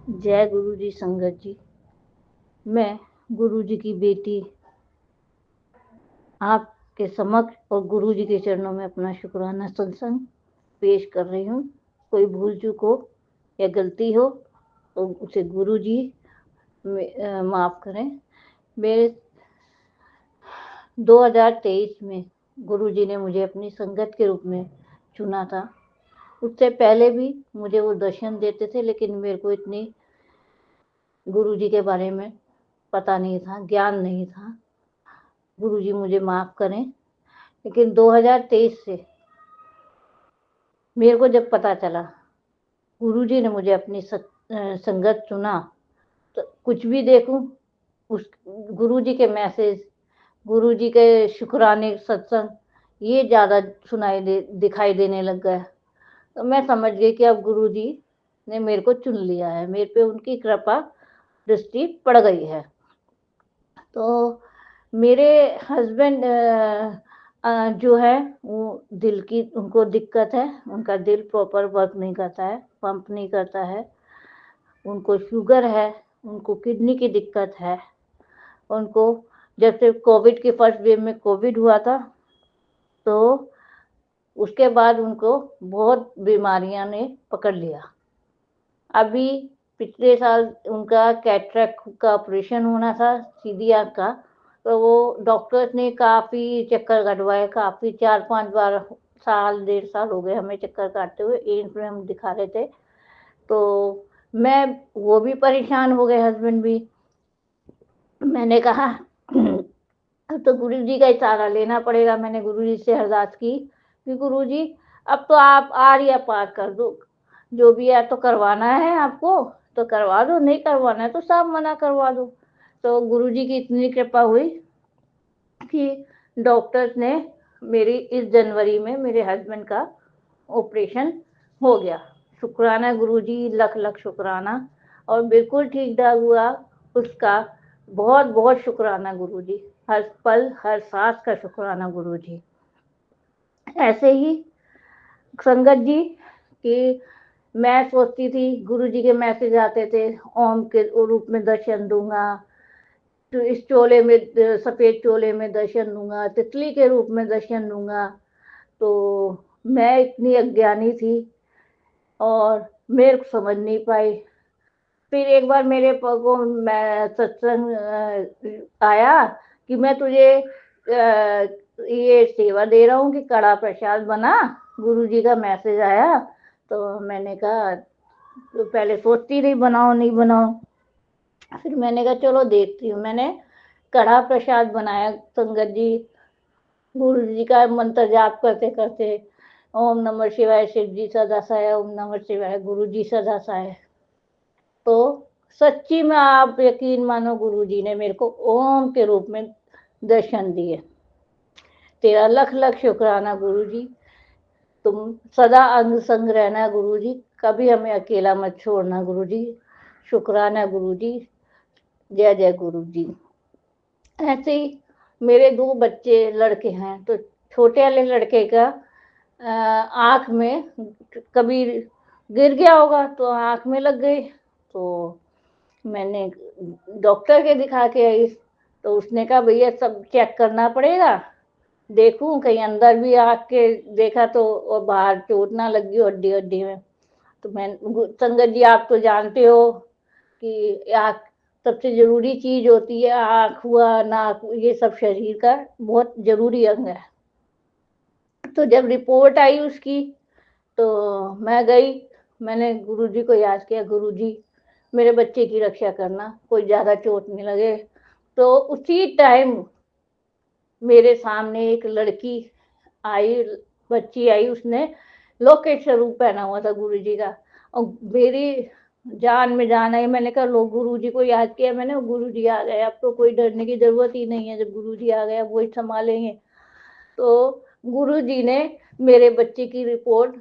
जय गुरु जी संगत जी। मैं गुरु जी की बेटी आपके समक्ष और गुरु जी के चरणों में अपना शुक्राना सत्संग पेश कर रही हूँ। कोई भूल चूक हो या गलती हो तो उसे गुरु जी माफ़ करें। मेरे 2023 में गुरु जी ने मुझे अपनी संगत के रूप में चुना था। उससे पहले भी मुझे वो दर्शन देते थे, लेकिन मेरे को इतनी गुरु जी के बारे में पता नहीं था, ज्ञान नहीं था। गुरु जी मुझे माफ़ करें। लेकिन 2023 से मेरे को जब पता चला गुरु जी ने मुझे अपनी संगत चुना, तो कुछ भी देखूं उस गुरु जी के मैसेज, गुरु जी के शुक्राने सत्संग, ये ज़्यादा दिखाई देने लग गया। तो मैं समझ गई कि अब गुरु जी ने मेरे को चुन लिया है, मेरे पे उनकी कृपा दृष्टि पड़ गई है। तो मेरे हस्बैंड जो है वो दिल की उनको दिक्कत है, उनका दिल प्रॉपर वर्क नहीं करता है, पंप नहीं करता है, उनको शुगर है, उनको किडनी की दिक्कत है। उनको जब से कोविड के फर्स्ट वेव में कोविड हुआ था, तो उसके बाद उनको बहुत बीमारियां ने पकड़ लिया। अभी पिछले साल उनका कैटरेक्ट का ऑपरेशन होना था, सीधी आंख का। तो वो डॉक्टर्स ने काफ़ी चक्कर कटवाए, काफ़ी 4-5 बार, साल 1.5 साल हो गए हमें चक्कर काटते हुए। एम्स में हम दिखा रहे थे। तो मैं वो भी परेशान हो गए, हस्बैंड भी। मैंने कहा अब तो गुरु जी का ही सहारा लेना पड़ेगा। मैंने गुरु जी से अरदास की कि गुरु जी अब तो आप आर या पार कर दो, जो भी है तो करवाना है आपको तो करवा दो, नहीं करवाना है तो साफ मना करवा दो। तो गुरु जी की इतनी कृपा हुई कि डॉक्टर्स ने मेरी इस जनवरी में मेरे हस्बैंड का ऑपरेशन हो गया। शुक्राना गुरु जी, लख लख शुक्राना। और बिल्कुल ठीक ठाक हुआ उसका। बहुत बहुत शुक्राना गुरु जी, हर पल हर सांस का शुक्राना गुरु जी। ऐसे ही संगत जी कि मैं सोचती थी गुरु जी के मैसेज आते थे, ओम के रूप में दर्शन दूंगा, तो इस चोले में, सफेद चोले में दर्शन दूंगा, तितली के रूप में दर्शन दूंगा। तो मैं इतनी अज्ञानी थी और मेरे को समझ नहीं पाई। फिर एक बार मेरे को मैं सत्संग आया कि मैं तुझे ये सेवा दे रहा हूँ कि कड़ा प्रसाद बना, गुरु जी का मैसेज आया। तो मैंने कहा, तो पहले सोचती रही बनाओ नहीं बनाओ, फिर मैंने कहा चलो देखती हूँ। मैंने कड़ा प्रसाद बनाया संगत जी। गुरु जी का मंत्र जाप करते करते, ओम नमः शिवाय शिव जी सदा सहाय, ओम नमः शिवाय गुरु जी सदा सहाय। तो सच्ची में आप यकीन मानो, गुरु जी ने मेरे को ओम के रूप में दर्शन दिए। तेरा लख लख शुक्राना गुरु जी। तुम सदा अंग संग रहना गुरु जी, कभी हमें अकेला मत छोड़ना गुरु जी। शुक्राना गुरु जी। जय जय गुरु जी। ऐसे ही मेरे 2 बच्चे लड़के हैं। तो छोटे वाले लड़के का आँख में कभी गिर गया होगा तो आँख में लग गई। तो मैंने डॉक्टर के दिखा के आई। तो उसने कहा भैया सब चेक करना पड़ेगा, देखूं कहीं अंदर भी आँख के देखा तो और बाहर चोट ना लगी हो हड्डी हड्डी में। तो मैं, संगत जी आप तो जानते हो कि आँख सबसे जरूरी चीज होती है। आँख हुआ, नाक, ये सब शरीर का बहुत जरूरी अंग है। तो जब रिपोर्ट आई उसकी, तो मैं गई, मैंने गुरु जी को याद किया, गुरु जी मेरे बच्चे की रक्षा करना, कोई ज़्यादा चोट नहीं लगे। तो उसी टाइम मेरे सामने एक लड़की आई, बच्ची आई, उसने लोकेट स्वरूप पहना हुआ था गुरु जी का। और मेरी जान में जान आई। मैंने कहा लो, गुरु जी को याद किया मैंने, गुरु जी आ गए, अब तो कोई डरने की जरूरत ही नहीं है, जब गुरु जी आ गए अब वही संभालेंगे। तो गुरु जी ने मेरे बच्चे की रिपोर्ट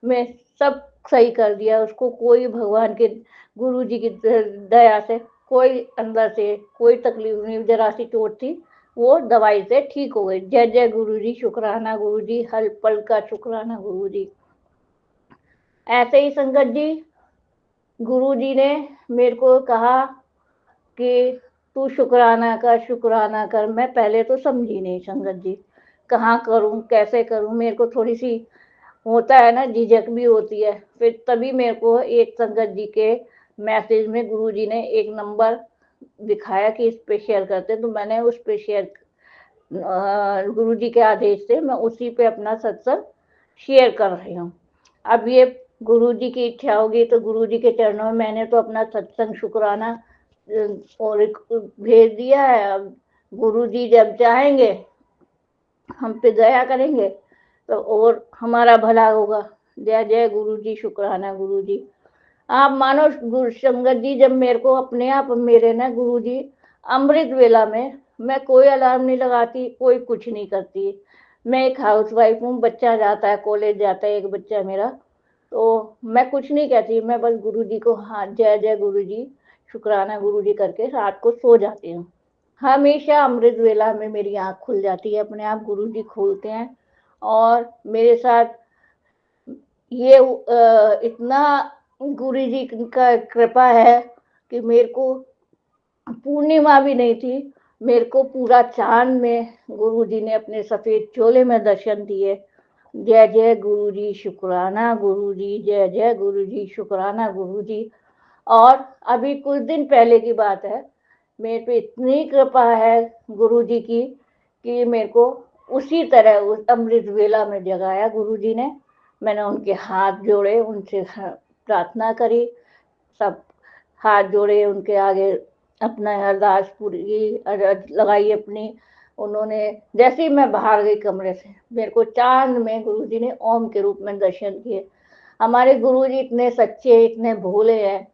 में सब सही कर दिया। उसको कोई भगवान के, गुरु जी की दया से कोई अंदर से कोई तकलीफ नहीं, जरा सी चोट थी, वो दवाई से ठीक हो गई। जय जय गुरु जी, शुक्राना गुरु जी, हर पल का शुक्राना गुरु जी। ऐसे ही संगत जी गुरुजी ने मेरे को कहा कि तू शुक्राना कर। मैं पहले तो समझी नहीं संगत जी, कहाँ करूँ, कैसे करूँ? मेरे को थोड़ी-सी होता है ना, झिझक भी होती है। फिर तभी मेरे को एक संगत जी के मैसेज में गुरुजी ने एक नंबर दिखाया कि इस पे शेयर करते हैं, तो मैंने उस पे शेयर गुरुजी के आदेश से मैं उसी पे अपना सत्संग शेयर कर रही हूँ। अब ये गुरुजी की इच्छा होगी तो गुरुजी के चरणों में मैंने तो अपना सत्संग शुक्राना और एक भेज दिया है। अब गुरुजी जब चाहेंगे हम पे दया करेंगे तो और हमारा भला होगा। जय जय गुरुजी, शुक्राना गुरुजी। आप मानो गुरु संगत जी, जब मेरे को अपने आप मेरे ना गुरुजी अमृत वेला में मैं कोई अलार्म नहीं लगाती, कोई कुछ नहीं करती। मैं एक हाउसवाइफ हूँ, बच्चा जाता है कॉलेज जाता है एक बच्चा मेरा, तो मैं कुछ नहीं कहती, मैं बस गुरुजी को हाँ जय जय गुरुजी, शुक्राना गुरुजी करके रात को सो जाती हूँ। हमेशा अमृत वेला में मेरी आँख खुल जाती है, अपने आप गुरुजी खोलते हैं और मेरे साथ ये इतना गुरुजी का कृपा है कि मेरे को पूर्णिमा भी नहीं थी, मेरे को पूरा चाँद में गुरुजी ने अपने सफ़ेद चोले में दर्शन दिए। जय जय गुरुजी, शुक्राना गुरुजी, जय जय गुरुजी, शुक्राना गुरुजी। और अभी कुछ दिन पहले की बात है, मेरे पे इतनी कृपा है गुरुजी की कि मेरे को उसी तरह उस अमृत वेला में जगाया गुरुजी ने। मैंने उनके हाथ जोड़े, उनसे प्रार्थना करी, सब हाथ जोड़े उनके आगे, अपना अरदास पूरी लगाई अपनी। उन्होंने जैसे ही मैं बाहर गई कमरे से, मेरे को चांद में गुरुजी ने ओम के रूप में दर्शन किए। हमारे गुरुजी इतने सच्चे, इतने भोले हैं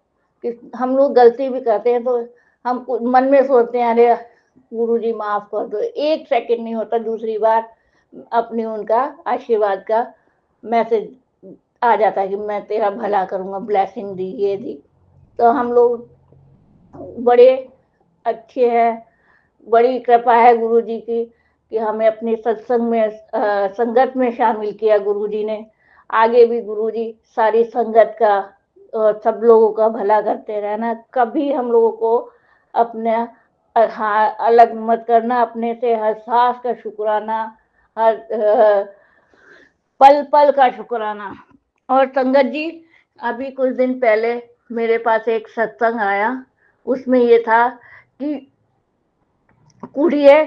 कि हम लोग गलती भी करते हैं तो हम मन में सोचते हैं अरे गुरुजी माफ कर दो, एक सेकंड नहीं होता दूसरी बार अपनी उनका आशीर्वाद का मैसेज आ जाता है कि मैं तेरा भला करूंगा, ब्लेसिंग दी, ये दी। तो हम लोग बड़े अच्छे हैं, बड़ी कृपा है गुरुजी की कि हमें अपने सत्संग में संगत में शामिल किया गुरुजी ने। आगे भी गुरुजी सारी संगत का और सब लोगों का भला करते रहना। कभी हम लोगों को अपने हाँ अलग मत करना अपने से, हर सांस का शुक्राना, हर पल पल का शुक्राना। और संगत जी, अभी कुछ दिन पहले मेरे पास एक सत्संग आया, उसमें ये था कि कुड़िए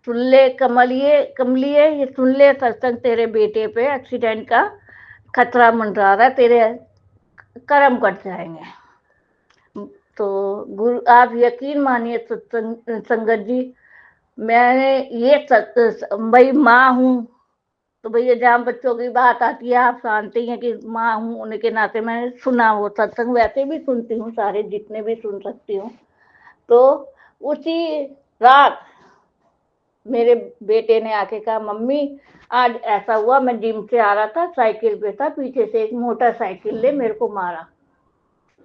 सुन ले, कमलिए ये सुन ले सत्संग, तेरे बेटे पे एक्सीडेंट का खतरा मंडरा रहा है, तेरे कर्म कट जाएंगे। तो गुरु आप यकीन मानिए सत्संग संगत जी, मैंने ये भाई माँ हूँ तो भैया जहाँ बच्चों की बात आती है आप जानते हैं कि माँ हूँ, उनके नाते मैंने सुना वो सत्संग, वैसे भी सुनती हूँ सारे जितने भी सुन सकती हूँ। तो उसी रात मेरे बेटे ने आके कहा मम्मी आज ऐसा हुआ, मैं जिम से आ रहा था, साइकिल पे था, पीछे से एक मोटरसाइकिल ने मेरे को मारा।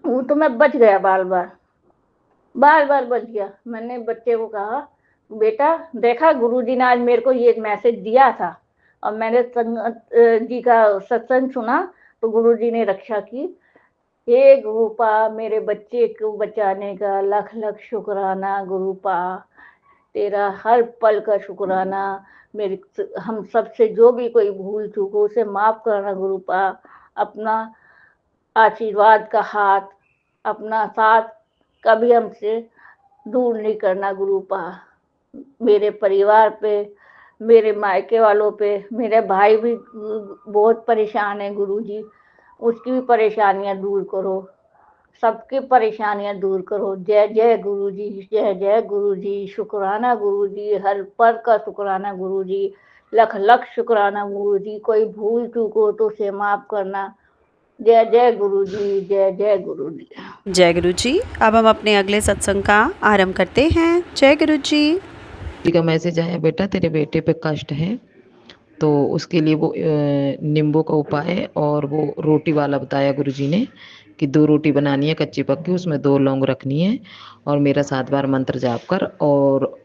वो तो मैं बच गया, बार बार बच गया। मैंने बच्चे को कहा बेटा देखा गुरुजी ने आज मेरे को ये मैसेज दिया था, और मैंने संगत जी का सत्संग सुना तो गुरुजी ने रक्षा की। हे गुरुपा, मेरे बच्चे को बचाने का लख लख शुक्राना गुरुपा, तेरा हर पल का शुक्राना। मेरी हम सबसे जो भी कोई भूल चूक हो उसे माफ करना गुरुपा। अपना आशीर्वाद का हाथ, अपना साथ कभी हमसे दूर नहीं करना गुरुपा। मेरे परिवार पे, मेरे मायके वालों पे, मेरे भाई भी बहुत परेशान है गुरुजी, उसकी भी परेशानियां दूर करो, सबकी परेशानियां दूर करो। जय जय गुरुजी, जय जय गुरुजी, शुक्राना गुरुजी, हर पल का शुक्राना गुरुजी, लख लख शुक्राना गुरुजी। कोई भूल चूक हो तो उसे माफ करना। जय जय गुरुजी, जय जय गुरुजी। जय गुरु जी। अब हम अपने अगले सत्संग का आरंभ करते हैं। जय गुरु जी। जी का मैसेज आया, बेटा तेरे बेटे पे कष्ट है, तो उसके लिए वो नींबू का उपाय और वो रोटी वाला बताया गुरुजी ने कि 2 रोटी बनानी है कच्ची पक्की, उसमें 2 लौंग रखनी है और मेरा 7 बार मंत्र जाप कर, और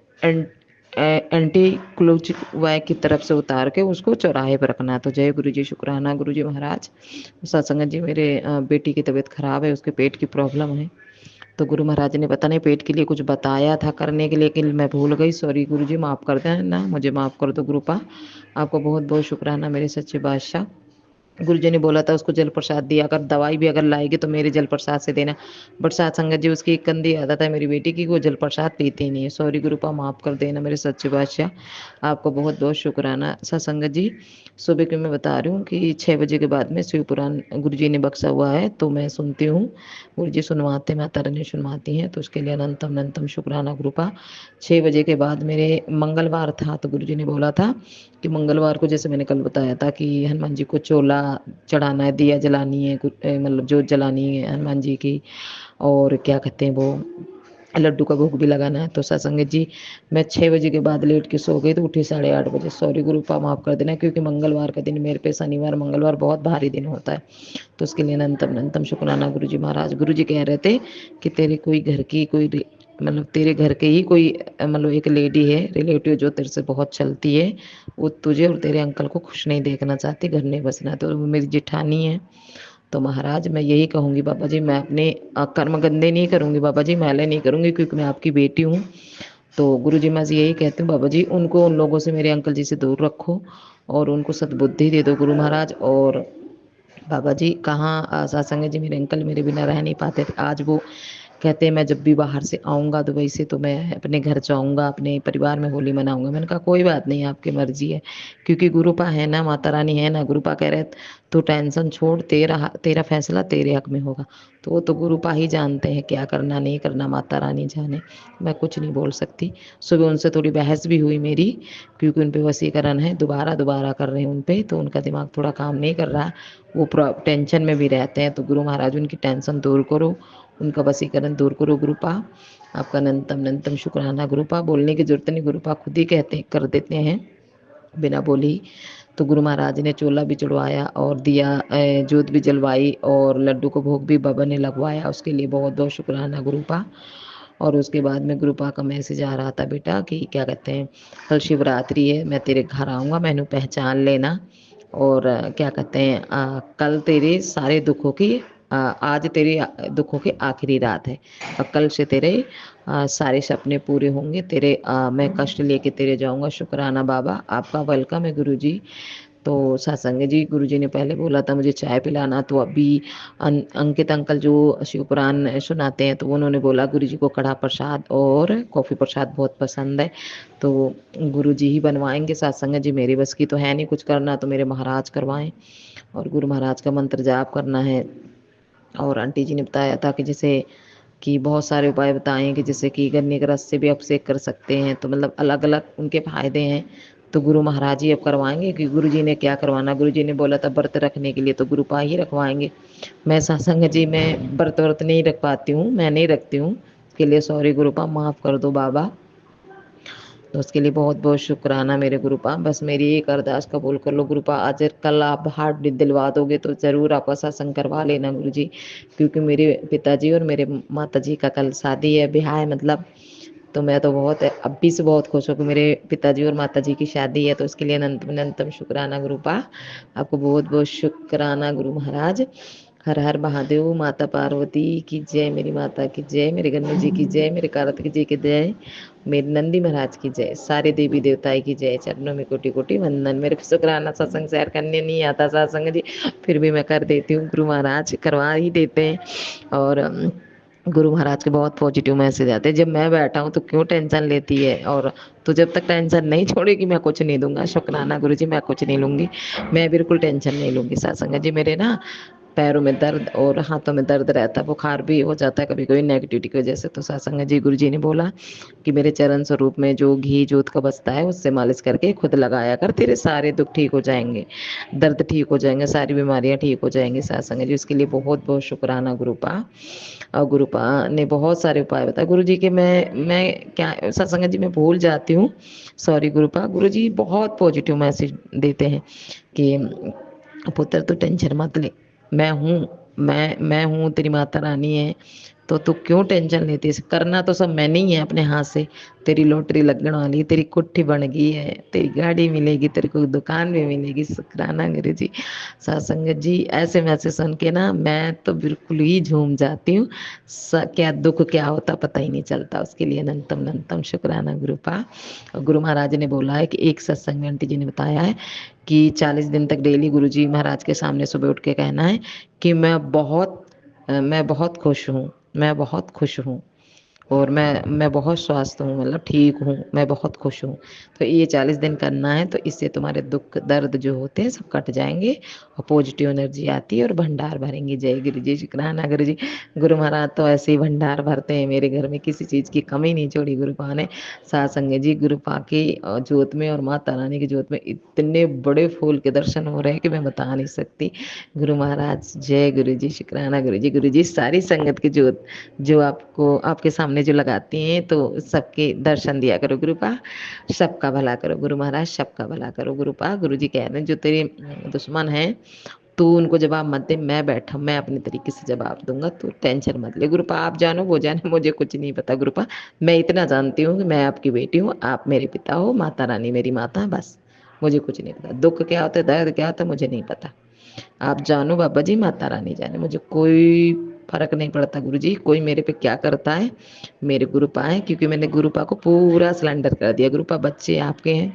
एंटी क्लोजिक वाय की तरफ से उतार के उसको चौराहे पर रखना है। तो जय गुरु जी, शुक्राना गुरु जी महाराज। सत्संग जी, मेरे बेटी की तबीयत खराब है, उसके पेट की प्रॉब्लम है। तो गुरु महाराज ने पता नहीं पेट के लिए कुछ बताया था करने के लिए, लेकिन मैं भूल गई। सॉरी गुरु जी, माफ़ कर देना, मुझे माफ़ कर दो गुरुपा। आपको बहुत बहुत शुक्राना मेरे सच्चे बादशाह। गुरुजी ने बोला था उसको जल प्रसाद दिया, अगर दवाई भी अगर लाएगी तो मेरे जल प्रसाद से देना। बट साथ संगत जी, उसकी एक गंदी आदत है मेरी बेटी की, वो जल प्रसाद पीती ही नहीं है। सॉरी गुरुपा, माफ़ कर देना मेरे सच्चे बादशाह। आपको बहुत बहुत शुक्राना। सत्संगत जी, सुबह की मैं बता रही हूँ कि 6 बजे के बाद में शिव पुराण गुरुजी ने बख्शा हुआ है तो मैं सुनती हूँ। गुरुजी सुनवाते, माता रानी सुनवाती हैं, तो उसके लिए अनंतम अनंतम शुक्राना गुरुपा। 6 बजे के बाद मेरे मंगलवार था तो गुरुजी ने बोला था कि मंगलवार को, जैसे मैंने कल बताया था कि हनुमान जी को चोला चढ़ाना है, दिया जलानी है, मतलब जोत जलानी है हनुमान जी की, और क्या कहते हैं वो लड्डू का भोग भी लगाना है। तो सत्संग जी, मैं 6 बजे के बाद लेट के सो गई तो उठी 8:30 बजे। सॉरी गुरुपा, माफ़ कर देना, क्योंकि मंगलवार का दिन मेरे पे, शनिवार मंगलवार बहुत भारी दिन होता है। तो उसके लिए अनंतम अनंतम शुक्राना गुरु जी महाराज। गुरु जी कह रहे थे कि तेरे कोई घर की कोई मतलब तेरे घर के ही कोई मतलब एक लेडी है रिलेटिव जो तेरे से बहुत चलती है, वो तुझे और तेरे अंकल को खुश नहीं देखना चाहती, घर नहीं बसना। तो वो मेरी जिठानी है। तो महाराज मैं यही कहूँगी बाबा जी, मैं अपने कर्म गंदे नहीं करूँगी बाबा जी, मैले नहीं करूँगी, क्योंकि मैं आपकी बेटी हूँ। तो गुरु जी मैं यही कहती हूँ बाबा जी, उनको उन लोगों से, मेरे अंकल जी से दूर रखो और उनको सद्बुद्धि दे दो गुरु महाराज। और बाबा जी कहाँ सत्संग जी, मेरे अंकल मेरे बिना रह नहीं पाते थे। आज वो कहते हैं मैं जब भी बाहर से आऊँगा दुबई से तो मैं अपने घर जाऊँगा, अपने परिवार में होली मनाऊँगा। मैंने कहा कोई बात नहीं, आपकी मर्जी है, क्योंकि गुरुपा है ना, माता रानी है ना। गुरुपा कह रहे तो टेंशन छोड़, तेरा तेरा फैसला तेरे हक में होगा। तो वो तो गुरुपा ही जानते हैं क्या करना नहीं करना, माता रानी जाने, मैं कुछ नहीं बोल सकती। सुबह उनसे थोड़ी बहस भी हुई मेरी, क्योंकि उन पे वसीकरण है, दोबारा दोबारा कर रहे हैं उन पे, तो उनका दिमाग थोड़ा काम नहीं कर रहा, वो टेंशन में भी रहते हैं। तो गुरु महाराज उनकी टेंशन दूर करो, उनका वसीकरण दूर करो गुरुपा। आपका अनंतम अनंतम शुक्राना गुरुपा। बोलने की जरूरत नहीं, गुरुपा खुद ही कहते कर देते हैं बिना बोली। तो गुरु महाराज ने चोला भी चढ़वाया और दिया जोत भी जलवाई और लड्डू को भोग भी बाबा ने लगवाया, उसके लिए बहुत बहुत शुक्राना गुरुपा। और उसके बाद में गुरुपा का मैसेज आ रहा था बेटा कि क्या कहते हैं, कल शिवरात्रि है, मैं तेरे घर आऊँगा, मैंने पहचान लेना। और क्या कहते हैं कल तेरे सारे दुखों की आज तेरे दुखों की आखिरी रात है, और कल से तेरे सारे सपने पूरे होंगे तेरे। मैं कष्ट लेके तेरे जाऊंगा। शुक्राना बाबा, आपका वेलकम है गुरुजी। तो सत्संग जी, गुरुजी ने पहले बोला था मुझे चाय पिलाना, तो अभी अंकित अंकल जो शिव पुराण सुनाते हैं, तो उन्होंने बोला गुरुजी को कढ़ा प्रसाद और कॉफ़ी प्रसाद बहुत पसंद है, तो गुरुजी ही बनवाएंगे। सत्संग जी, मेरी बस की तो है नहीं कुछ करना, तो मेरे महाराज करवाएं, और गुरु महाराज का मंत्र जाप करना है। और आंटी जी ने बताया था कि जैसे कि बहुत सारे उपाय बताए हैं कि जैसे कि गन्ने के रस से भी अभिषेक कर सकते हैं, तो मतलब अलग अलग उनके फायदे हैं। तो गुरु महाराज जी अब करवाएंगे कि गुरु जी ने क्या करवाना। गुरु जी ने बोला था व्रत रखने के लिए, तो गुरुपा ही रखवाएंगे। मैं सत्संग जी में व्रत नहीं रख पाती हूँ, मैं नहीं रखती हूँ, उसके लिए सॉरी गुरुपा, माफ़ कर दो बाबा। तो उसके लिए बहुत बहुत शुक्राना मेरे गुरुपा। बस मेरी एक अरदास कबूल कर लो गुरुपा, आज कल आप हार्ट दिलवा दोगे तो ज़रूर आप सत्संग करवा लेना गुरु जी, क्योंकि मेरे पिताजी और मेरे माता जी का कल शादी है, ब्याह है मतलब। तो मैं तो बहुत अभी से बहुत खुश हूँ कि मेरे पिताजी और माता जी की शादी है, तो उसके लिए अनंतम अनंतम शुक्राना गुरुपा। आपको बहुत बहुत शुक्राना गुरु महाराज। हर हर महादेव। माता पार्वती की जय, मेरी माता की जय, मेरे गन्नू जी की जय, मेरे कार्तिक जी की जय, मेरे नंदी महाराज की जय, सारे देवी देवताएं की जय। चरणों में कोटि कोटि वंदन। मेरे को शुक्राना सत्संग शेयर करने नहीं आता सत्संग जी, फिर भी मैं कर देती हूँ, गुरु महाराज करवा ही देते हैं। और गुरु महाराज के बहुत पॉजिटिव मैसेज आते हैं, जब मैं बैठा हूँ तो क्यों टेंशन लेती है, और तो जब तक टेंशन नहीं छोड़ेगी मैं कुछ नहीं दूंगा। शुक्राना गुरु जी, मैं कुछ नहीं लूंगी, मैं बिल्कुल टेंशन नहीं लूंगी। सत्संग जी, मेरे ना पैरों में दर्द और हाथों में दर्द रहता है, बुखार भी हो जाता है कभी कभी नेगेटिविटी की वजह से। तो सत्संग जी, गुरु जी ने बोला कि मेरे चरण स्वरूप में जो घी जोत का बचता है उससे मालिश करके खुद लगाया कर, तेरे सारे दुख ठीक हो जाएंगे, दर्द ठीक हो जाएंगे, सारी बीमारियां ठीक हो जाएंगी। सत्संग जी, उसके लिए बहुत बहुत शुक्राना गुरुपा। और गुरुपा ने बहुत सारे उपाय बताए गुरु जी के। मैं क्या सत्संग जी में भूल जाती हूँ, सॉरी गुरुपा। गुरु जी बहुत पॉजिटिव मैसेज देते हैं कि पुत्र तो टेंशन मत ले, मैं हूँ, मैं हूँ, तेरी माता रानी है, तो तू क्यों टेंशन लेती है? करना तो सब मैंने ही है अपने हाथ से। तेरी लॉटरी लगने वाली, तेरी कुट्ठी बन गई है, तेरी गाड़ी मिलेगी, तेरे को दुकान भी मिलेगी। शुक्राना गुरु जी। सत्संग जी, ऐसे मैसेज सुन के ना मैं तो बिल्कुल ही झूम जाती हूँ। क्या दुख क्या होता पता ही नहीं चलता। उसके लिए अनंतम अनंतम शुक्राना गुरुपा। और गुरु महाराज ने बोला है कि एक सत्संग आंटी जी ने बताया है कि 40 दिन तक डेली गुरु जी महाराज के सामने सुबह उठ के कहना है कि मैं बहुत खुश हूँ, मैं बहुत खुश हूँ, और मैं बहुत स्वस्थ हूँ, मतलब ठीक हूँ, मैं बहुत खुश हूँ। तो ये 40 दिन करना है, तो इससे तुम्हारे दुख दर्द जो होते हैं सब कट जाएंगे और पॉजिटिव एनर्जी आती है और भंडार भरेंगे। जय गुरु जी, शुक्राना गुरु जी। गुरु महाराज तो ऐसे ही भंडार भरते हैं, मेरे घर में किसी चीज़ की कमी नहीं छोड़ी गुरुपा ने। सत्संग जी, गुरुपा की जोत में और माता रानी की जोत में इतने बड़े फूल के दर्शन हो रहे हैं कि मैं बता नहीं सकती। गुरु महाराज जय गुरु जी, शुक्राना गुरु जी। गुरु जी सारी संगत की जोत जो आपको आपके सामने जो लगाती हैं, तो सबके दर्शन दिया करो गुरुपा, सबका भला करो गुरु महाराज, सबका भला करो गुरुपा। गुरु जी कह रहे हैं जो तेरे दुश्मन हैं तू उनको जवाब मत दे, मैं बैठा, मैं अपने तरीके से जवाब दूंगा, तू टेंशन मत ले गुरुपा। आप जानो वो जाने, मुझे कुछ नहीं पता गुरुपा। मैं इतना जानती हूँ कि मैं आपकी बेटी हूँ, आप मेरे पिता हो, माता रानी मेरी माता है, बस। मुझे कुछ नहीं पता, दुख क्या होता है, दर्द क्या होता है, मुझे नहीं पता। आप जानो बाबा जी, माता रानी जाने, मुझे कोई फर्क नहीं पड़ता गुरु जी, कोई मेरे पे क्या करता है। मेरे गुरुपा है, क्योंकि मैंने गुरुपा को पूरा सिलेंडर कर दिया। गुरुपा बच्चे आपके हैं,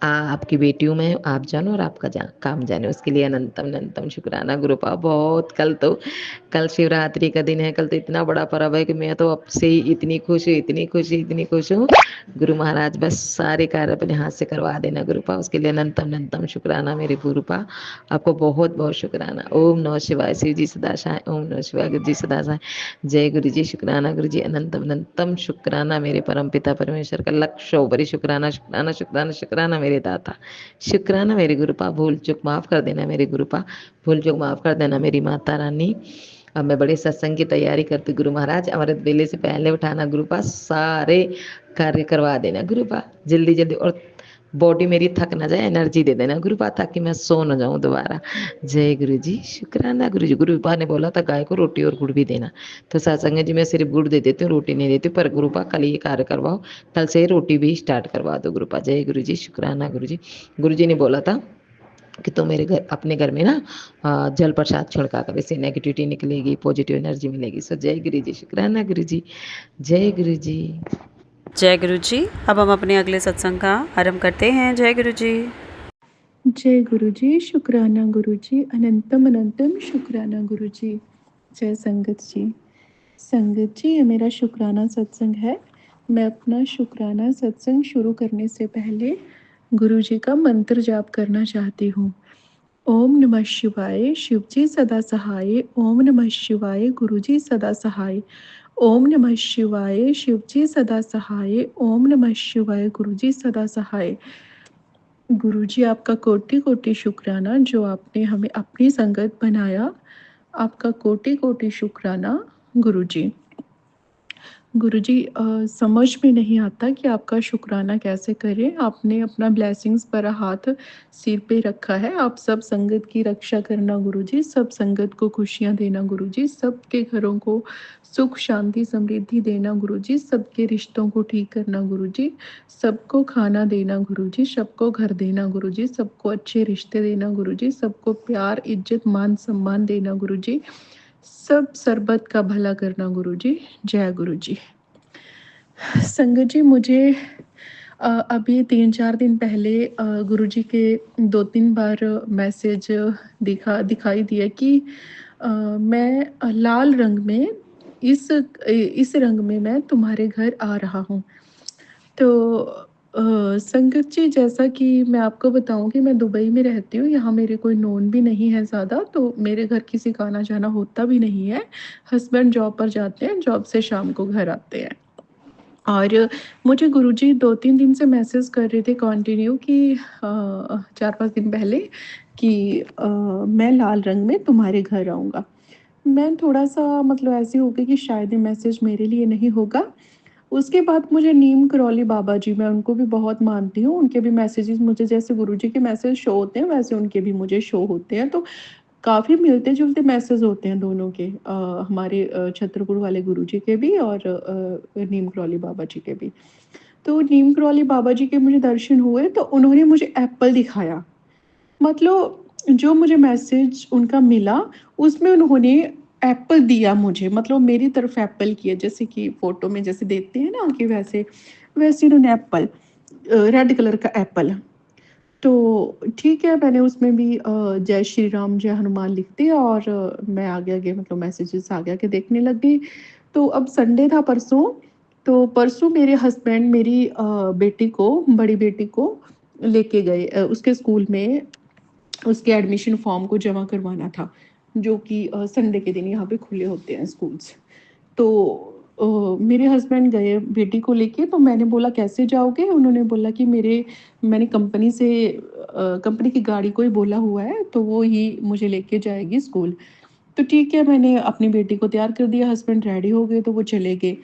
आपकी बेटी हूँ मैं, आप जानो और आपका काम जाने। उसके लिए अनंतम अनंतम शुक्राना गुरुपा। बहुत कल शिवरात्रि का दिन है, कल तो इतना बड़ा पर्व है कि मैं तो अब से ही इतनी खुश हूँ, इतनी खुशी, इतनी खुश हूँ। गुरु महाराज बस सारे कार्य अपने हाथ से करवा देना गुरुपा। उसके लिए अनंतम अनंतम शुक्राना मेरे गुरुपा, आपको बहुत बहुत शुक्राना। ओम नमः शिवाय। शिव जी सदा सहाय। ओम नमः शिवाय। गुरु जी सदा सहाय। जय गुरु जी, शुक्राना गुरु जी, अनंतम अनंतम शुक्राना मेरे परम पिता परमेश्वर का, लक्षों बड़ी शुक्राना शुक्राना शुक्राना शुक्राना मेरे दाता, शुक्राना मेरे गुरुपा। भूल चूक माफ कर देना मेरे गुरुपा, भूल चूक माफ कर देना मेरी माता रानी। अब मैं बड़े सत्संग की तैयारी करती गुरु महाराज, अमृत बेले से पहले उठाना गुरुपा, सारे कार्य करवा देना गुरुपा, जल्दी जल्दी। और बॉडी मेरी थक ना जाए, एनर्जी दे देना गुरुपा, ताकि मैं सो न जाऊं दोबारा। जय गुरु जी, शुक्राना गुरु जी। गुरुपा ने बोला था गाय को रोटी और गुड़ भी देना, तो सत्संग जी मैं सिर्फ गुड़ दे देती हूँ, रोटी नहीं देती। पर गुरुपा कल ये कार्य करवाओ, कल से रोटी भी स्टार्ट करवा दो गुरुपा। जय गुरु जी, शुक्राना गुरु जी। गुरु जी ने बोला था कि तो मेरे घर, अपने घर में ना जल प्रसाद छिड़का कर, इससे नेगेटिविटी निकलेगी, पॉजिटिव एनर्जी मिलेगी। सो जय गुरु जी, शुक्राना गुरु जी, जय गुरु जी। जय गुरु जी। अब हम अपने अगले सत्संग का आरंभ करते हैं। जय गुरु जी। जय गुरु जी, शुक्राना गुरु जी, अनंतम अनंतम शुक्राना गुरु जी। जय संगत जी। संगत जी, ये मेरा शुक्राना सत्संग है। मैं अपना शुक्राना सत्संग शुरू करने से पहले गुरु जी का मंत्र जाप करना चाहती हूँ। ओम नमः शिवाय, शिव जी सदा सहाय। ओम नमः शिवाय, गुरु जी सदा सहाय। ओम नमः शिवाय, शिव जी सदा सहाय। ओम नमः शिवाय, गुरु जी सदा सहाय। गुरु जी, आपका कोटि कोटि शुक्राना जो आपने हमें अपनी संगत बनाया। आपका कोटि कोटि शुक्राना गुरु जी। गुरु जी, समझ में नहीं आता कि आपका शुक्राना कैसे करें। आपने अपना ब्लेसिंग्स भरा हाथ सिर पे रखा है। आप सब संगत की रक्षा करना गुरु जी, सब संगत को खुशियाँ देना गुरु जी, सबके घरों को सुख शांति समृद्धि देना गुरु जी, सबके रिश्तों को ठीक करना गुरु जी, सबको खाना देना गुरु जी, सबको घर देना गुरु जी, सबको अच्छे रिश्ते देना गुरु जी, सबको प्यार इज्जत मान सम्मान देना गुरु जी, सब सरबत का भला करना गुरु जी। जय गुरु जी। संगत जी, मुझे अभी 3-4 दिन पहले गुरु जी के 2-3 बार मैसेज दिखाई दिया कि मैं लाल रंग में इस रंग में मैं तुम्हारे घर आ रहा हूँ। तो संगत जी, जैसा कि मैं आपको बताऊँ कि मैं दुबई में रहती हूँ, यहाँ मेरे कोई नोन भी नहीं है ज़्यादा, तो मेरे घर किसी का आना जाना होता भी नहीं है। हस्बैंड जॉब पर जाते हैं, जॉब से शाम को घर आते हैं। और मुझे गुरुजी 2-3 दिन से मैसेज कर रहे थे कंटिन्यू कि 4-5 दिन पहले कि मैं लाल रंग में तुम्हारे घर आऊँगा। मैं थोड़ा-सा मतलब ऐसी हो गई कि शायद ये मैसेज मेरे लिए नहीं होगा। उसके बाद मुझे नीम करौली बाबा जी, मैं उनको भी बहुत मानती हूँ, उनके भी मैसेजेस मुझे जैसे गुरुजी के मैसेज शो होते हैं, वैसे उनके भी मुझे शो होते हैं। तो काफ़ी मिलते-जुलते मैसेज होते हैं दोनों के, हमारे छतरपुर वाले गुरुजी के भी और नीम करौली बाबा जी के भी। तो नीम करौली बाबा जी के मुझे दर्शन हुए तो उन्होंने मुझे एप्पल दिखाया। मतलब जो मुझे मैसेज उनका मिला, उसमें उन्होंने एप्पल दिया मुझे, मतलब मेरी तरफ एप्पल किया, जैसे कि फ़ोटो में जैसे देते हैं ना कि वैसे, वैसे उन्होंने एप्पल, रेड कलर का एप्पल। तो ठीक है, मैंने उसमें भी जय श्री राम, जय हनुमान लिख दिया और मैं आगे-आगे मतलब मैसेजेस आगे-आगे देखने लग गई। तो अब संडे था परसों, तो परसों मेरे हस्बैंड मेरी बेटी को, बड़ी बेटी को लेके गए उसके स्कूल में, उसके एडमिशन फॉर्म को जमा करवाना था, जो कि संडे के दिन यहाँ पे खुले होते हैं स्कूल्स। तो मेरे हस्बैंड गए बेटी को लेके, तो मैंने बोला कैसे जाओगे? उन्होंने बोला कि मैंने कंपनी से कंपनी की गाड़ी को ही बोला हुआ है, तो वो ही मुझे लेके जाएगी स्कूल। तो ठीक है, मैंने अपनी बेटी को तैयार कर दिया, हस्बैंड रेडी हो गए तो वो चले गए।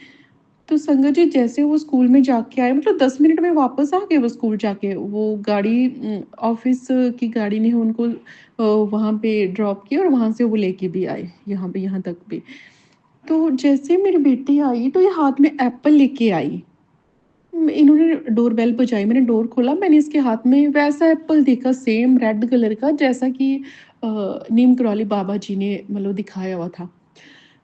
तो संगत जी जैसे वो स्कूल में जाके आए, मतलब 10 मिनट में वापस आ गए वो स्कूल जाके। वो गाड़ी ऑफ़िस की गाड़ी ने उनको वहाँ पे ड्रॉप किया और वहाँ से वो लेके भी आए, यहाँ तक भी। तो जैसे मेरी बेटी आई तो ये हाथ में एप्पल लेके आई। इन्होंने डोर बेल बजाई, मैंने डोर खोला, मैंने इसके हाथ में वैसा एप्पल देखा सेम रेड कलर का, जैसा कि नीम करौली बाबा जी ने मतलब दिखाया हुआ था।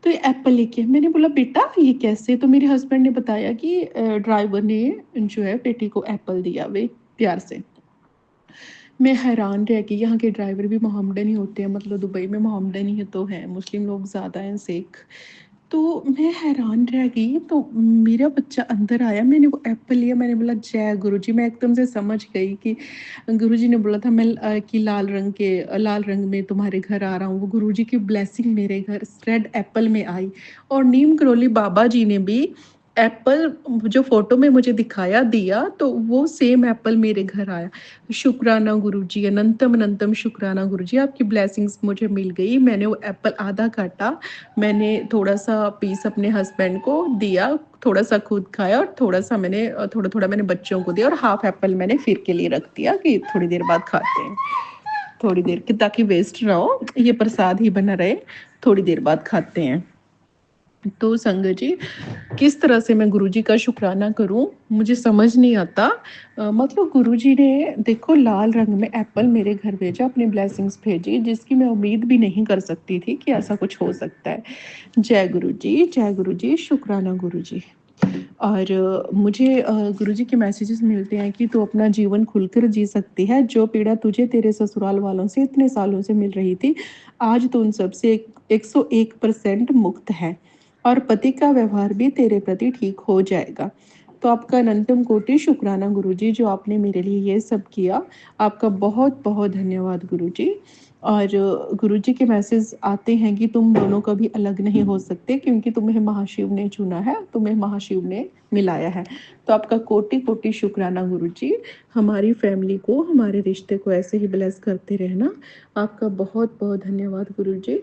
तो ये एप्पल लेके मैंने बोला बेटा ये कैसे? तो मेरे हस्बैंड ने बताया कि ड्राइवर ने जो है बेटी को एप्पल दिया वे प्यार से। मैं हैरान रह गई, यहाँ के ड्राइवर भी मोहम्मडन ही होते हैं, मतलब दुबई में मोहम्मडन ही तो हैं, मुस्लिम लोग ज़्यादा हैं, सिख। तो मैं हैरान रह गई, तो मेरा बच्चा अंदर आया, मैंने वो एप्पल लिया, मैंने बोला जय गुरुजी। मैं एकदम से समझ गई कि गुरुजी ने बोला था मैं कि लाल रंग में तुम्हारे घर आ रहा हूँ, वो गुरुजी की ब्लेसिंग मेरे घर रेड एप्पल में आई। और नीम करौली बाबा जी ने भी एप्पल जो फ़ोटो में मुझे दिखाया दिया, तो वो सेम एप्पल मेरे घर आया। शुक्राना गुरुजी, अनंतम अनंतम शुक्राना गुरुजी, आपकी ब्लेसिंग्स मुझे मिल गई। मैंने वो एप्पल आधा काटा, मैंने थोड़ा-सा पीस अपने हस्बैंड को दिया, थोड़ा-सा खुद खाया और थोड़ा-सा मैंने थोड़ा-थोड़ा मैंने बच्चों को दिया और हाफ एप्पल मैंने फिर के लिए रख दिया कि थोड़ी देर बाद खाते हैं। थोड़ी देर के, ताकि वेस्ट ना हो, ये प्रसाद ही बना रहे, थोड़ी देर बाद खाते हैं। तो संगत जी, किस तरह से मैं गुरुजी का शुक्राना करूँ, मुझे समझ नहीं आता। मतलब गुरुजी ने देखो लाल रंग में एप्पल मेरे घर भेजा, अपनी ब्लेसिंग्स भेजी, जिसकी मैं उम्मीद भी नहीं कर सकती थी कि ऐसा कुछ हो सकता है। जय गुरुजी, शुक्राना गुरुजी। और मुझे गुरुजी के मैसेजेस मिलते हैं कि तू अपना जीवन खुलकर जी सकती है, जो पीड़ा तुझे तेरे ससुराल वालों से इतने सालों से मिल रही थी, आज तू उन सब से 101% मुक्त है और पति का व्यवहार भी तेरे प्रति ठीक हो जाएगा। तो आपका अनंतम कोटि शुक्राना गुरुजी, जो आपने मेरे लिए ये सब किया। आपका बहुत-बहुत धन्यवाद गुरुजी। और गुरुजी के मैसेज आते हैं कि तुम दोनों कभी अलग नहीं हो सकते, क्योंकि तुम्हें महाशिव ने चुना है, तुम्हें महाशिव ने मिलाया है। तो आपका कोटि-कोटि शुक्राना गुरुजी। हमारी फैमिली को, हमारे रिश्ते को ऐसे ही ब्लेस करते रहना। आपका बहुत-बहुत धन्यवाद गुरुजी।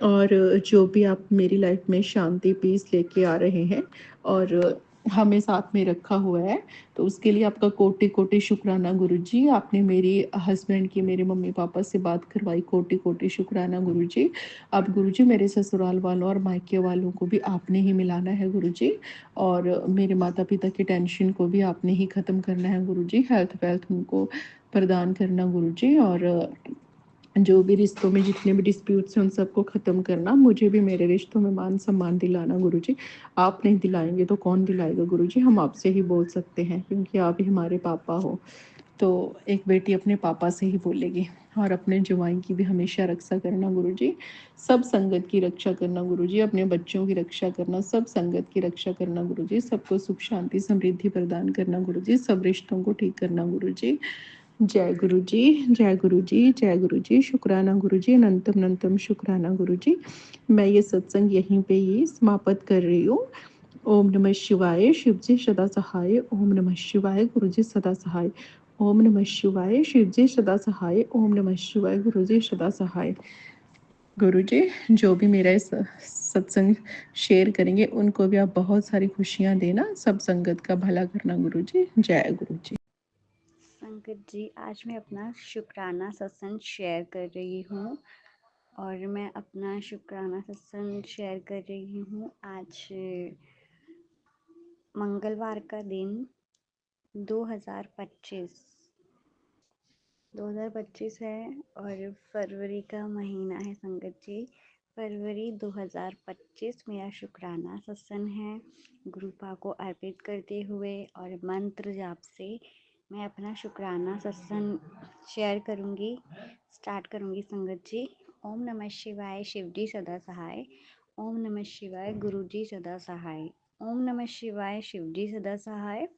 और जो भी आप मेरी लाइफ में शांति, पीस लेके आ रहे हैं और हमें साथ में रखा हुआ है, तो उसके लिए आपका कोटि-कोटि शुक्राना गुरुजी। आपने मेरी हस्बैंड की, मेरे मम्मी-पापा से बात करवाई, कोटि-कोटि शुक्राना गुरुजी। अब गुरुजी मेरे ससुराल वालों और मायके वालों को भी आपने ही मिलाना है गुरुजी, और मेरे माता-पिता की टेंशन को भी आपने ही ख़त्म करना है गुरुजी। हेल्थ-वेल्थ उनको प्रदान करना गुरुजी, और जो भी रिश्तों में जितने भी डिस्प्यूट्स हैं उन सबको ख़त्म करना। मुझे भी मेरे रिश्तों में मान-सम्मान दिलाना गुरुजी। आप नहीं दिलाएँगे तो कौन दिलाएगा गुरुजी? हम आपसे ही बोल सकते हैं, क्योंकि आप ही हमारे पापा हो। तो एक बेटी अपने पापा से ही बोलेगी। और अपने जुबान की भी हमेशा रक्षा करना गुरुजी। सब संगत की रक्षा करना गुरुजी, अपने बच्चों की रक्षा करना, सब संगत की रक्षा करना गुरुजी, सबको सुख, शांति, समृद्धि प्रदान करना गुरुजी, सब रिश्तों को ठीक करना गुरुजी। जय गुरुजी, जय गुरुजी, जय गुरुजी, शुक्राना गुरुजी, अनंतम अनंतम शुक्राना गुरुजी। मैं ये सत्संग यहीं पे ही समाप्त कर रही हूँ। ओम नमः शिवाय, शिव जी सदा सहाय। ओम नमः शिवाय, गुरु जी सदा सहाय। ओम नमः शिवाय, शिव जी सदा सहाय। ओम नमः शिवाय, गुरु जी सदा सहाय। गुरु जी, जो भी मेरा इस सत्संग शेयर करेंगे उनको भी आप बहुत सारी खुशियाँ देना, सब संगत का भला करना गुरु जी। जय गुरु जी। संगत जी, आज मैं अपना शुक्राना सत्संग शेयर कर रही हूँ और मैं अपना शुक्राना सत्संग शेयर कर रही हूँ। आज मंगलवार का दिन 2025 है और फरवरी का महीना है संगत जी। फरवरी 2025 मेरा शुक्राना सत्संग है। गुरुपा को अर्पित करते हुए और मंत्र जाप से मैं अपना शुक्राना सत्संग शेयर करूँगी, स्टार्ट करूँगी संगत जी। ओम नमः शिवाय, शिव जी सदा सहाय। ओम नमः शिवाय, गुरु जी सदा सहाय। ओम नमः शिवाय, शिव जी सदा सहाय।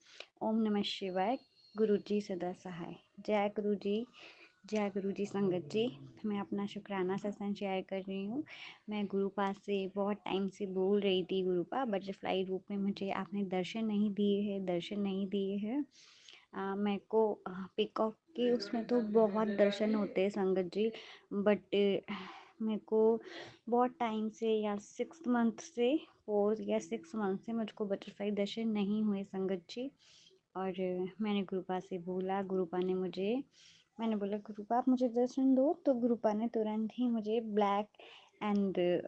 ओम नमः शिवाय, गुरु जी सदा सहाय। जय गुरु जी, जय गुरु जी। संगत जी, मैं अपना शुक्राना सत्संग शेयर कर रही हूँ। मैं गुरुपा से बहुत टाइम से बोल रही थी, गुरुपा बटरफ्लाई रूप में मुझे आपने दर्शन नहीं दिए हैं। मेरे को पीकॉक के उसमें तो बहुत दर्शन होते हैं संगत जी, बट मेरे को बहुत टाइम से या 4 या 6 मंथ से मुझको बटरफ्लाई दर्शन नहीं हुए संगत जी। और मैंने गुरुपा से बोला, मैंने बोला गुरुपा आप मुझे दर्शन दो, तो गुरुपा ने तुरंत ही मुझे black and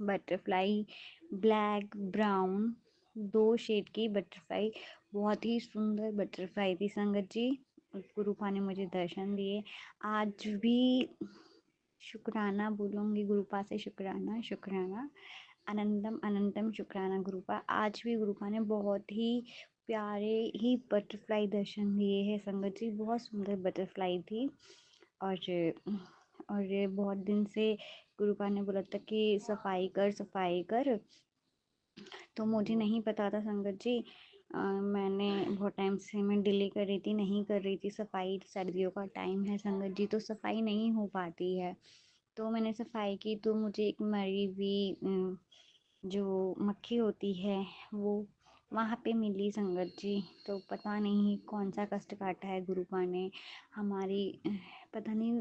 butterfly, black brown 2 shade की बटरफ्लाई, बहुत ही सुंदर बटरफ्लाई थी संगत जी। गुरुपा ने मुझे दर्शन दिए। आज भी शुक्राना बोलूँगी गुरुपा से, शुक्राना अनंतम अनंतम शुक्राना गुरुपा। आज भी गुरुपा ने बहुत ही प्यारे ही बटरफ्लाई दर्शन दिए हैं संगत जी। बहुत सुंदर बटरफ्लाई थी। और ये बहुत दिन से गुरुपा ने बोला था कि सफाई कर, तो मुझे नहीं पता था संगत जी। मैंने बहुत टाइम से मैं डिले कर रही थी, नहीं कर रही थी सफाई। सर्दियों का टाइम है संगत जी, तो सफाई नहीं हो पाती है। तो मैंने सफाई की तो मुझे एक मरी हुई जो मक्खी होती है वो वहाँ पे मिली संगत जी। तो पता नहीं कौन सा कष्ट काटा है गुरुपा ने हमारी, पता नहीं।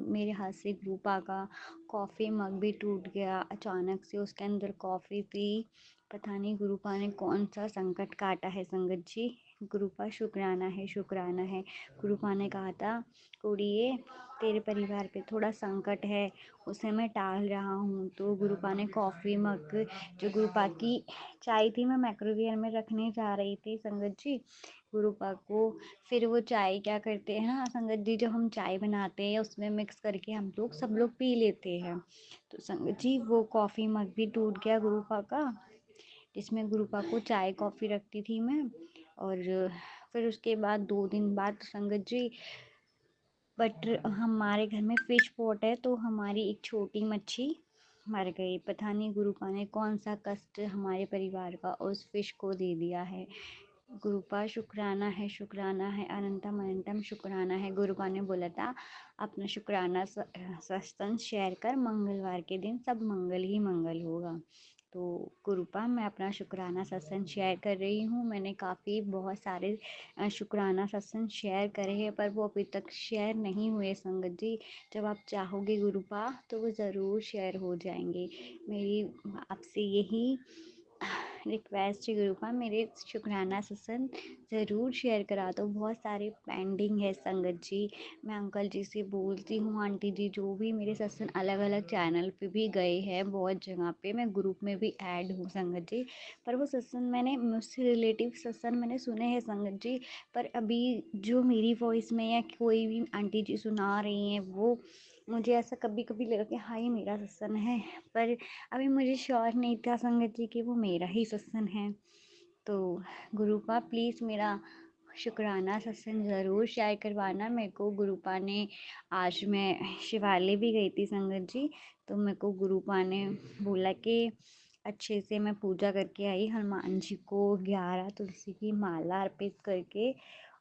मेरे हाथ से गुरुपा का कॉफ़ी मग भी टूट गया अचानक से, उसके अंदर कॉफ़ी थी। पता नहीं गुरुपा ने कौन सा संकट काटा है संगत जी। गुरुपा शुक्राना है। गुरुपा ने कहा था, कुड़िए तेरे परिवार पे थोड़ा संकट है, उसे मैं टाल रहा हूँ। तो गुरुपा ने कॉफ़ी मग, जो गुरुपा की चाय थी, मैं माइक्रोवेव में रखने जा रही थी संगत जी गुरुपा को। फिर वो चाय क्या करते हैं ना संगत जी, जो हम चाय बनाते हैं उसमें मिक्स करके हम लोग सब लोग पी लेते हैं। तो संगत जी वो कॉफ़ी मग भी टूट गया गुरुपा का, जिसमें गुरुपा को चाय कॉफ़ी रखती थी मैं। और फिर उसके बाद 2 दिन बाद संगत जी, बट हमारे घर में फिश पॉट है, तो हमारी एक छोटी मच्छी मर गई। पता नहीं गुरुपा ने कौन सा कष्ट हमारे परिवार का उस फिश को दे दिया है। गुरुपा शुक्राना है, अनंतम अनंतम शुक्राना है। गुरुपा ने बोला था अपना शुक्राना सत्संग शेयर कर, मंगलवार के दिन सब मंगल ही मंगल होगा। तो गुरुपा मैं अपना शुक्राना सत्संग शेयर कर रही हूँ। मैंने बहुत सारे शुक्राना सत्संग शेयर करे हैं, पर वो अभी तक शेयर नहीं हुए संगत जी। जब आप चाहोगे गुरुपा तो वो ज़रूर शेयर हो जाएंगे। मेरी आपसे यही रिक्वेस्ट है गुरुपा, मेरे शुक्राना सत्संग ज़रूर शेयर करा दो। बहुत सारे पेंडिंग है संगत जी। मैं अंकल जी से बोलती हूँ, आंटी जी जो भी मेरे सत्संग अलग अलग चैनल पे भी गए हैं, बहुत जगह पे मैं ग्रुप में भी ऐड हूँ संगत जी। पर वो सत्संग मैंने मुझसे रिलेटिव सत्संग मैंने सुने हैं संगत जी, पर अभी जो मेरी वॉइस में या कोई भी आंटी जी सुना रही हैं, वो मुझे ऐसा कभी कभी लगा कि हाँ ये मेरा सत्संग है, पर अभी मुझे श्योर नहीं था संगत जी कि वो मेरा ही सत्संग है। तो गुरुपा प्लीज़ मेरा शुक्राना सत्संग ज़रूर शेयर करवाना मेरे को। गुरुपा ने आज मैं शिवालय भी गई थी संगत जी, तो मेरे को गुरुपा ने बोला कि अच्छे से मैं पूजा करके आई, हनुमान जी को 11 तुलसी की माला अर्पित करके।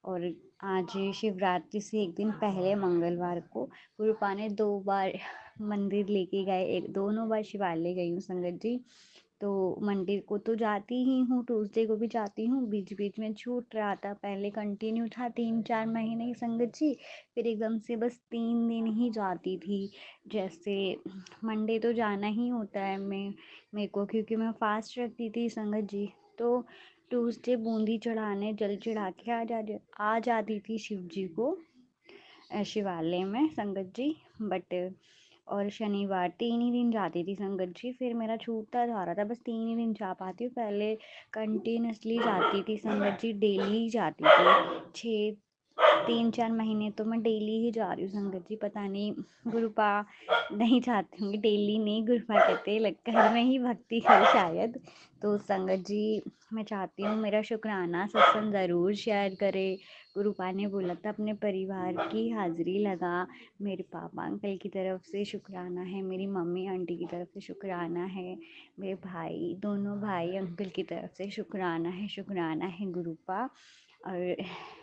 और आज शिवरात्रि से एक दिन पहले मंगलवार को गुरुपा ने 2 बार मंदिर लेके गए, एक दोनों बार शिवालय गई हूँ संगत जी। तो मंदिर को तो जाती ही हूँ, ट्यूसडे को भी जाती हूँ, बीच बीच में छूट रहा था, पहले कंटिन्यू था 3-4 महीने ही संगत जी, फिर एकदम से बस 3 दिन ही जाती थी। जैसे मंडे तो जाना ही होता है मेरे को, क्योंकि मैं फास्ट रखती थी संगत जी। तो ट्यूसडे बूंदी चढ़ाने जल चढ़ा के आ जाती थी शिव जी को शिवालय में संगत जी। बट और शनिवार 3 ही दिन जाती थी संगत जी, फिर मेरा छूटता जा रहा था, बस 3 ही दिन जा पाती हूँ। पहले कंटिन्यूअसली जाती थी संगत जी, डेली ही जाती थी। 3-4 महीने तो मैं डेली ही जा रही हूँ संगत जी। पता नहीं गुरुपा नहीं चाहते होंगे, डेली नहीं, गुरुपा कहते घर में ही भक्ति करो शायद। तो संगत जी मैं चाहती हूँ मेरा शुक्राना सत्संग ज़रूर शेयर करे। गुरुपा ने बोला था अपने परिवार की हाजिरी लगा। मेरे पापा अंकल की तरफ से शुक्राना है, मेरी मम्मी आंटी की तरफ से शुक्राना है, मेरे भाई दोनों भाई अंकल की तरफ से शुक्राना है गुरुपा। और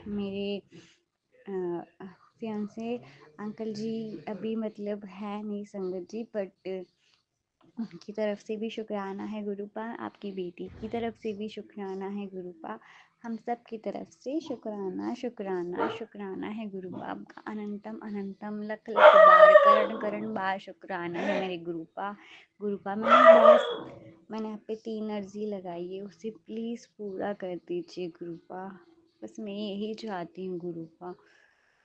मेरे फियांसे अंकल जी अभी मतलब है नहीं संगत जी, बट उनकी तरफ से भी शुक्राना है गुरुपा, आपकी बेटी की तरफ से भी शुक्राना है गुरुपा, हम सब की तरफ से शुक्राना शुक्राना शुक्राना है गुरुपा। आपका अनंतम अनंतम लख लख बार करण करण बार शुक्राना है मेरे गुरुपा। गुरुपा मैंने आप पे 3 अर्जी लगाई है, उसे प्लीज़ पूरा कर दीजिए गुरुपा। बस मैं यही चाहती हूँ गुरुपा,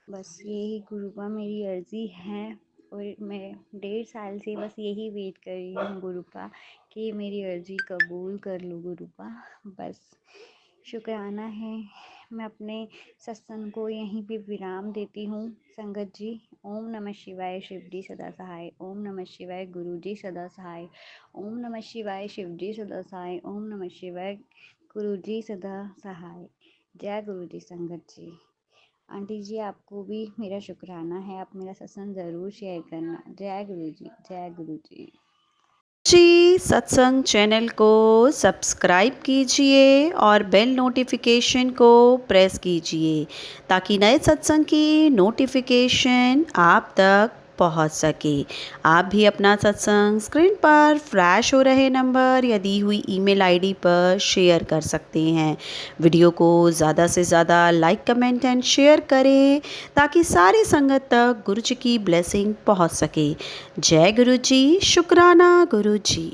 बस यही गुरुपा मेरी अर्जी है। और मैं 1.5 साल से बस यही वेट कर रही हूँ गुरुपा कि मेरी अर्जी कबूल कर लो गुरुपा, बस शुक्राना है। मैं अपने सत्संग को यहीं पे विराम देती हूँ संगत जी। ओम नमः शिवाय, शिव जी सदा सहाय। ओम नमः शिवाय, गुरु जी सदा सहाय। ओम नमः शिवाय, शिव जी सदा सहाय। ओम नमः शिवाय, गुरु जी सदा सहाय। जय गुरु जी संगत जी। आंटी जी आपको भी मेरा शुक्राना है, आप मेरा सत्संग ज़रूर शेयर करना। जय गुरु जी, जय गुरु जी। जी सत्संग चैनल को सब्सक्राइब कीजिए और बेल नोटिफिकेशन को प्रेस कीजिए ताकि नए सत्संग की नोटिफिकेशन आप तक पहुंच सके। आप भी अपना सत्संग स्क्रीन पर फ्लैश हो रहे नंबर या दी हुई ईमेल आईडी पर शेयर कर सकते हैं। वीडियो को ज़्यादा से ज़्यादा लाइक कमेंट एंड शेयर करें ताकि सारी संगत तक गुरु जी की ब्लेसिंग पहुंच सके। जय गुरु जी, शुक्राना गुरु जी।